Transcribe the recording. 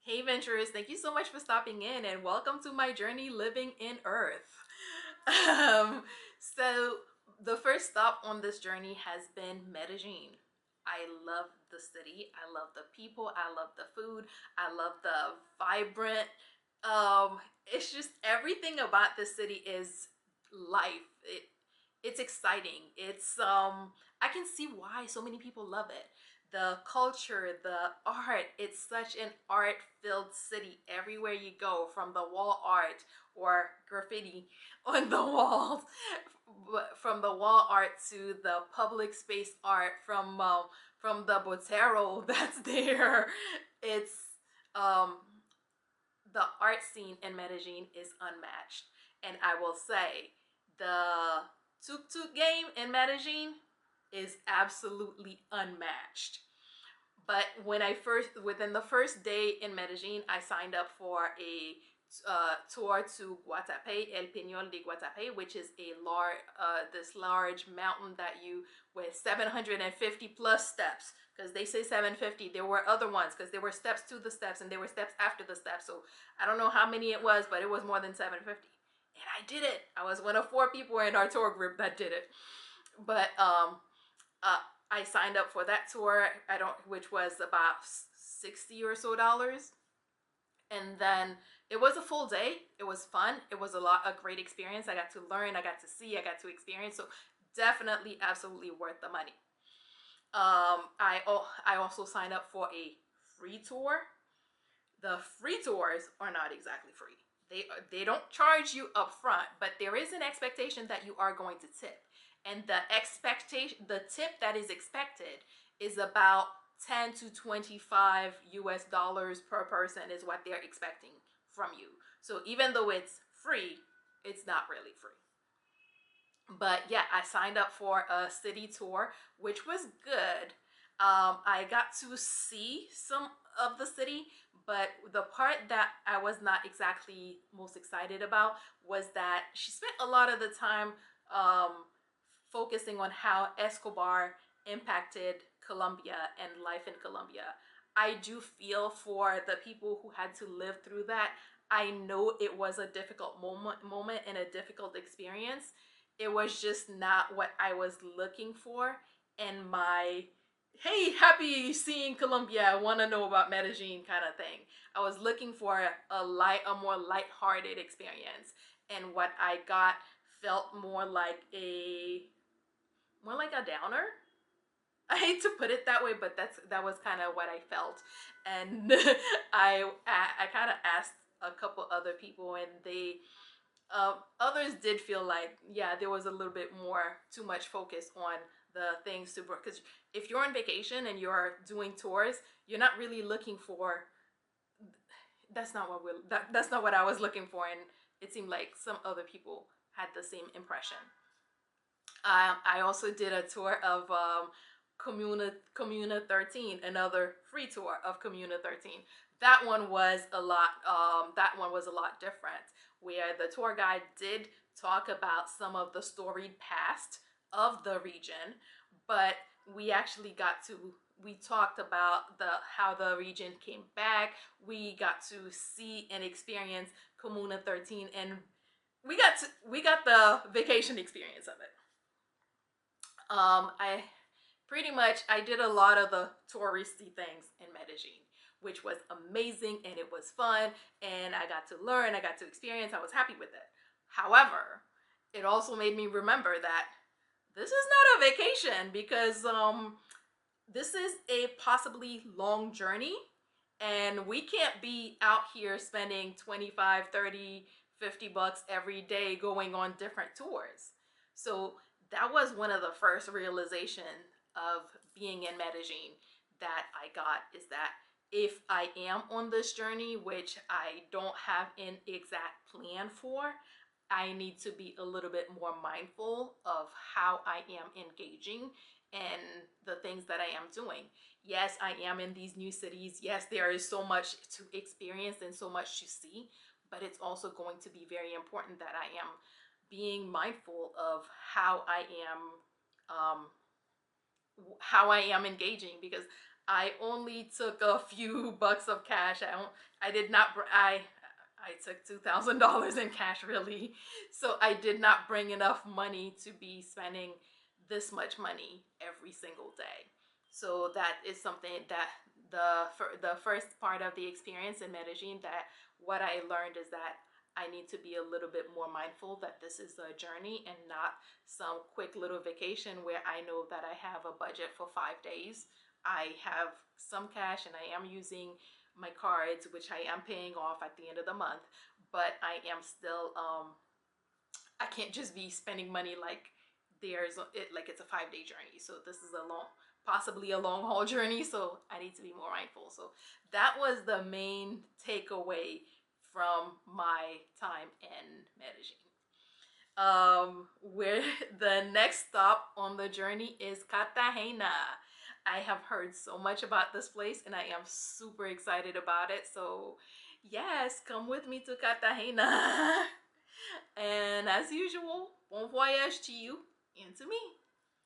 Hey Venturers, thank you so much for stopping in and welcome to my journey living in Earth. Um, so, the first stop on this journey has been Medellin. I love the city, I love the people, I love the food, I love the vibrant. It's just everything about the city is life. It's exciting. I can see why so many people love it. The culture, the art, it's such an art filled city everywhere you go, from the wall art or graffiti on the walls, from the wall art to the public space art, from the botero that's there. It's um the art scene in Medellin is unmatched, and I will say the Tuk Tuk game in Medellin is absolutely unmatched. But within the first day in Medellin, I signed up for a tour to Guatapé, El Peñol de Guatapé, which is this large mountain that you with 750 plus steps. Because they say 750, there were other ones because there were steps to the steps and there were steps after the steps. So I don't know how many it was, but it was more than 750. And I did it. I was one of four people in our tour group that did it. But uh, I signed up for that tour. Which was about $60 or so, and then it was a full day. It was fun. It was a great experience. I got to learn. I got to see. I got to experience. So definitely, absolutely worth the money. I also signed up for a free tour. The free tours are not exactly free. They don't charge you up front, but there is an expectation that you are going to tip. And the tip that is expected is about 10 to 25 US dollars per person is what they're expecting from you. So even though it's free, it's not really free. But yeah, I signed up for a city tour, which was good. I got to see some of the city, but the part that I was not exactly most excited about was that she spent a lot of the time um, focusing on how Escobar impacted Colombia and life in Colombia. I do feel for the people who had to live through that. I know it was a difficult moment and a difficult experience. It was just not what I was looking for. And my hey, happy seeing Colombia, I want to know about Medellin kind of thing. I was looking for a more light-hearted experience, and what I got felt more like a downer. I hate to put it that way, but that was kind of what I felt, and I kind of asked a couple other people, and they others did feel like, yeah, there was a little bit more too much focus on the things to work. Because if you're on vacation and you're doing tours, you're not really looking for. That's not what I was looking for, and it seemed like some other people had the same impression. I also did a tour of Comuna 13, another free tour of Comuna 13. That one was a lot. That one was a lot different, where the tour guide did talk about some of the storied past of the region, but we actually got to we talked about the how the region came back. We got to see and experience Comuna 13, and we got the vacation experience of it. I pretty much I did a lot of the touristy things in Medellin, which was amazing and it was fun, and I got to learn, I got to experience, I was happy with it. However, it also made me remember that this is not a vacation, because this is a possibly long journey, and we can't be out here spending 25, 30, $50 every day going on different tours. So that was one of the first realization of being in Medellin that I got, is that if I am on this journey, which I don't have an exact plan for, I need to be a little bit more mindful of how I am engaging in the things that I am doing. Yes, I am in these new cities. Yes, there is so much to experience and so much to see, but it's also going to be very important that I am being mindful of um, how I am engaging, because I only took a few bucks of cash. I did not. I took $2,000 in cash, really. So I did not bring enough money to be spending this much money every single day. So that is something that the first part of the experience in Medellin, that what I learned is that I need to be a little bit more mindful that this is a journey and not some quick little vacation where I know that I have a budget for 5 days. I have some cash and I am using my cards, which I am paying off at the end of the month, but I am still I can't just be spending money like like it's a 5 day journey. So this is a possibly a long haul journey. So I need to be more mindful. So that was the main takeaway from my time in Medellin. Where the next stop on the journey is Cartagena. I have heard so much about this place and I am super excited about it. So, yes, come with me to Cartagena. And as usual, bon voyage to you and to me.